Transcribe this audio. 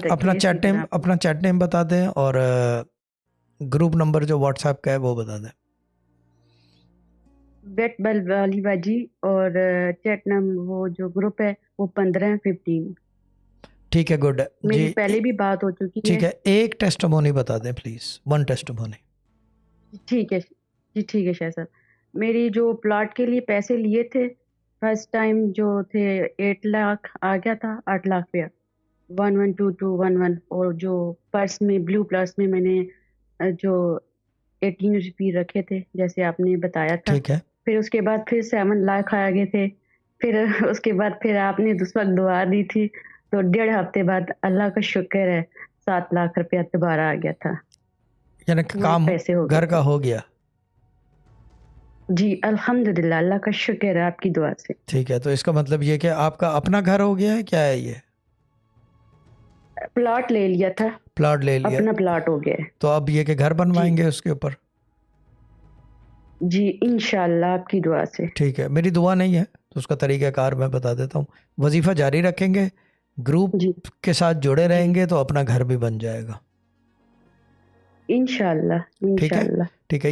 अपना रखे चैट इसी नेम तरह। अपना चैट नेम बता दें और ग्रुप नंबर जो व्हाट्सएप का है वो बता दें। वेट बल वाली बाजी, और चैट नम वो जो ग्रुप है वो 15-15। ठीक है, गुड जी। मेरी पहले भी बात हो चुकी ठीक है। है, एक टेस्टिमोनी बता दें प्लीज, वन टेस्टिमोनी। ठीक है जी, ठीक है शाह साहब। मेरी जो प्लॉट के लिए पैसे लिए थे फर्स्ट टाइम जो थे 8 लाख आ गया था, 8 लाख रुपया 112211। और जो पर्स में ब्लू पर्स में मैंने जो 18 रुपये रखे थे जैसे आपने बताया था। ठीक है, फिर उसके बाद फिर 7 लाख आ गए थे। फिर उसके बाद फिर आपने उस वक्त दुआ दी थी, तो 1.5 हफ्ते बाद अल्लाह का शुक्र है 7 लाख रुपया दोबारा आ गया था। यानी पूरे काम पैसे हो गए घर का थे। हो गया। जी अल्हम्दुलिल्लाह, अल्लाह का शुक्र है आपकी दुआ से। ठीक है, तो इसका मतलब ये कि आपका अपना घर हो गया है, क्या है ये? प्लॉट ले लिया था, प्लॉट ले लिया, अपना प्लॉट हो गया है। तो अब ये कि घर जी बनवाएंगे उसके ऊपर? जी इंशाल्लाह आपकी दुआ से। ठीक है, मेरी दुआ नहीं है तो उसका तरीक़ाकार मैं बता देता हूँ। वजीफ़ा जारी रखेंगे, ग्रुप जी के साथ जुड़े जी रहेंगे तो अपना घर भी बन जाएगा। इंशाल्लाह ठीक है, इंशाल्लाह। ठीक है।